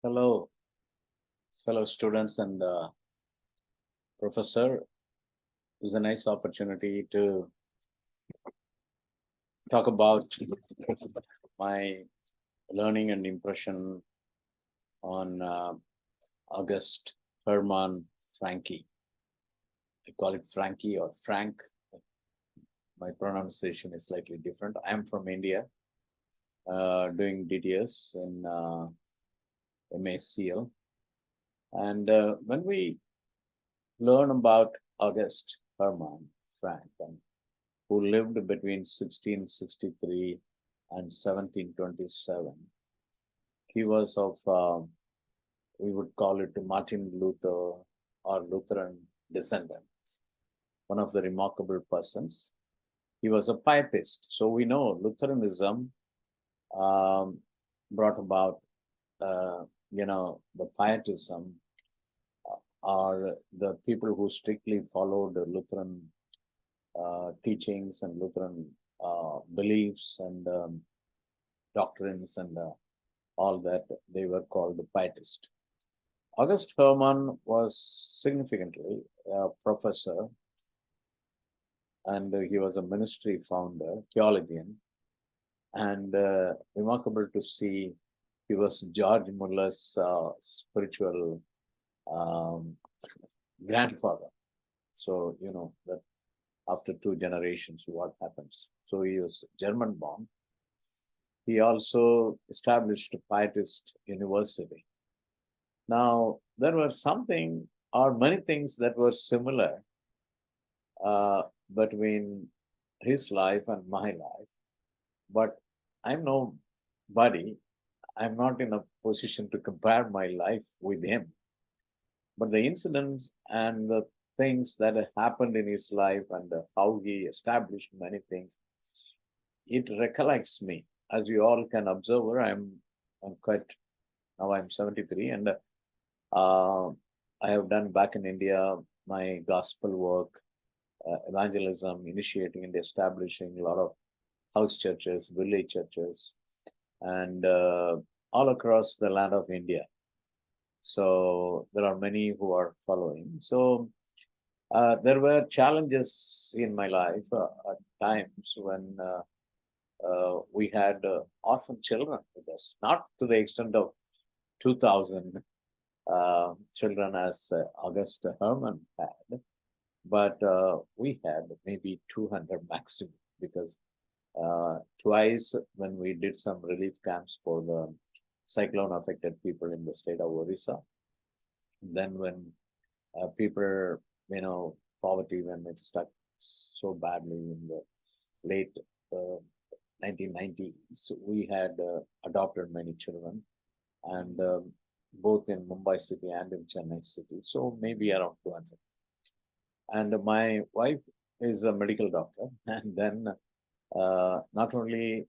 Hello, fellow students and professor. It's a nice opportunity to talk about my learning and impression on August Hermann Francke. I call it Frankie or Frank. My pronunciation is slightly different. I am from India, doing DTS in MACL. And when we learn about August Hermann Francke, who lived between 1663 and 1727. He was of, we would call it Martin Luther or Lutheran descendants, one of the remarkable persons. He was a Pietist. So we know Lutheranism brought about, the Pietism are the people who strictly followed the Lutheran teachings and Lutheran beliefs and doctrines and all that. They were called the Pietist. August Hermann was significantly a professor, and he was a ministry founder, theologian, and remarkable to see he was George Muller's spiritual grandfather. So, you know, that after two generations, what happens? So he was German born. He also established a Pietist university. Now, there were something or many things that were similar between his life and my life, but I'm nobody. I'm not in a position to compare my life with him. But the incidents and the things that happened in his life and how he established many things, it recollects me. As you all can observe, I'm quite, now I'm 73, and I have done back in India my gospel work, evangelism, initiating and establishing a lot of house churches, village churches, and all across the land of India. So there are many who are following. So there were challenges in my life at times when we had orphan children with us, not to the extent of 2,000 children as August Hermann had, but we had maybe 200 maximum, because twice when we did some relief camps for the cyclone affected people in the state of Orissa, then when people, poverty, when it stuck so badly in the late 1990s, we had adopted many children, and both in Mumbai city and in Chennai city, so maybe around 200. And my wife is a medical doctor, and then not only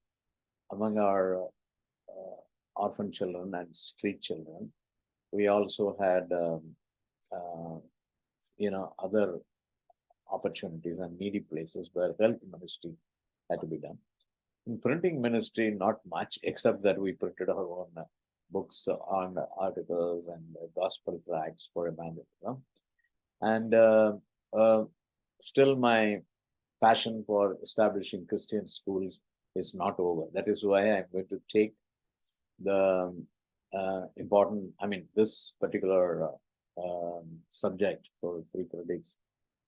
among our orphan children and street children, we also had other opportunities and needy places where health ministry had to be done. In printing ministry, not much, except that we printed our own books on articles and gospel tracts for evangelism. And still my passion for establishing Christian schools is not over. That is why I'm going to take the this particular subject for 3 credits.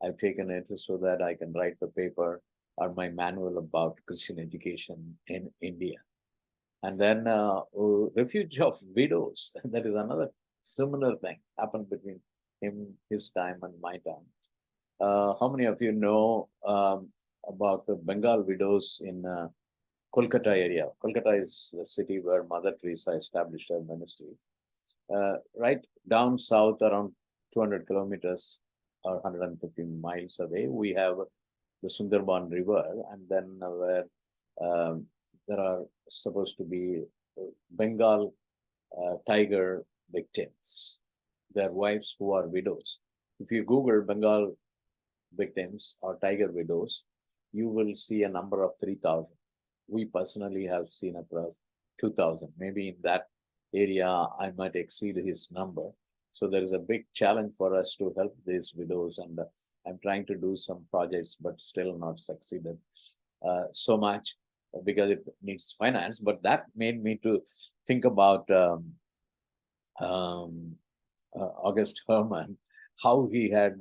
I've taken it so that I can write the paper or my manual about Christian education in India. And then refuge of widows, that is another similar thing happened between his time and my time. How many of you know about the Bengal widows in Kolkata area? Kolkata is the city where Mother Teresa established her ministry. Right down south, around 200 kilometers or 150 miles away, we have the Sundarban River, and then where there are supposed to be Bengal tiger victims, their wives who are widows. If you Google Bengal victims or tiger widows, you will see a number of 3,000. We personally have seen across 2,000, maybe in that area, I might exceed his number. So there is a big challenge for us to help these widows, and I'm trying to do some projects, but still not succeeded so much because it needs finance. But that made me to think about um, August Hermann, how he had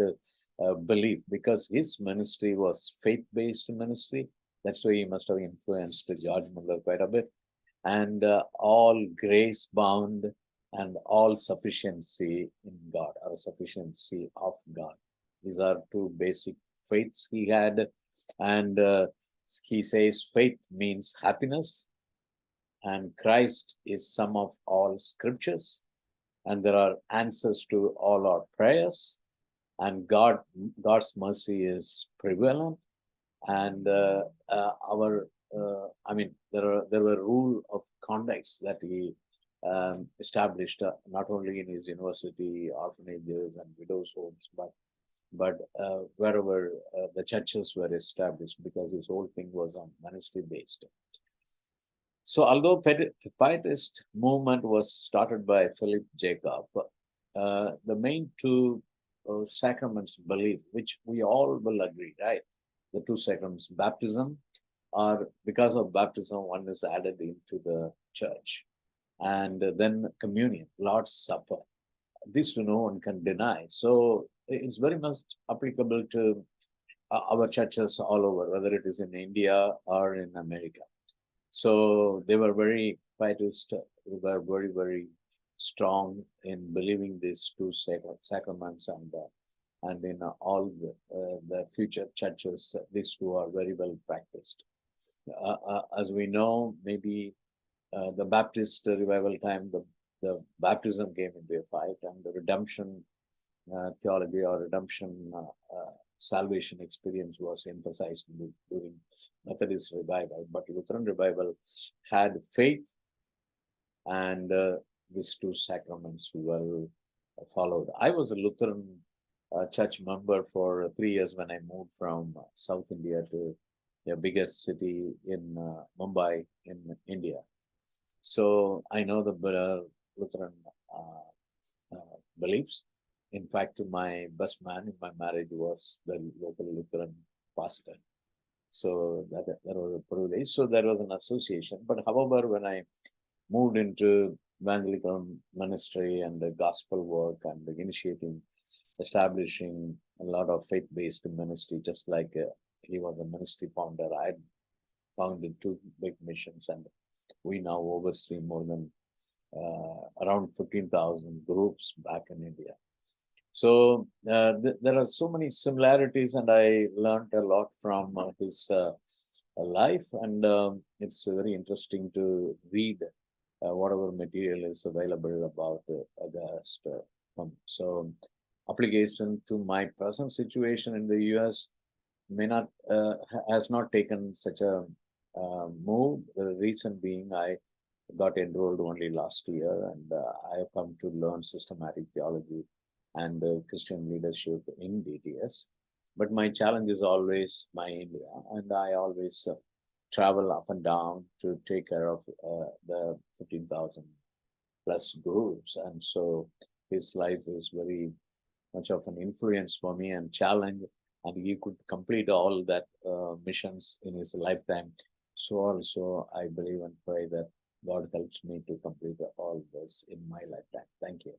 belief, because his ministry was faith-based ministry. That's why he must have influenced George Muller quite a bit, and all grace bound and all sufficiency in God, or sufficiency of God. These are two basic faiths he had, and he says faith means happiness, and Christ is sum of all scriptures, and there are answers to all our prayers, and God's mercy is prevalent, and our I mean there were rule of conducts that he established, not only in his university, orphanages, and widows' homes, but wherever the churches were established, because his whole thing was on ministry based. So, although Pietist movement was started by Philip Jacob, the main two sacraments belief, which we all will agree, right? The two sacraments, baptism, or because of baptism, one is added into the church, and then communion, Lord's Supper. This no one can deny. So it's very much applicable to our churches all over, whether it is in India or in America. So they were very Pietist, were very, very strong in believing these two sacraments, and in all the future churches, these two are very well practiced. As we know, maybe the Baptist revival time, the baptism came into a fight, and the redemption theology, or redemption salvation experience was emphasized during Methodist revival. But Lutheran revival had faith, and these two sacraments were followed. I was a Lutheran church member for 3 years when I moved from South India to the biggest city in Mumbai in India. So I know the Lutheran beliefs. In fact, my best man in my marriage was the local Lutheran pastor. So that was a privilege. So there was an association. But however, when I moved into evangelical ministry and the gospel work and the initiating, establishing a lot of faith-based ministry, just like he was a ministry founder, I founded two big missions, and we now oversee more than around 15,000 groups back in India. So there are so many similarities, and I learned a lot from his life, and it's very interesting to read whatever material is available about August. So application to my present situation in the US may not has not taken such a move. The reason being, I got enrolled only last year, and I have come to learn systematic theology and Christian leadership in DTS. But my challenge is always my India, and I always travel up and down to take care of the 15,000 plus groups. And so his life is very much of an influence for me and challenge, and he could complete all that missions in his lifetime. So also I believe and pray that God helps me to complete all this in my lifetime. Thank you.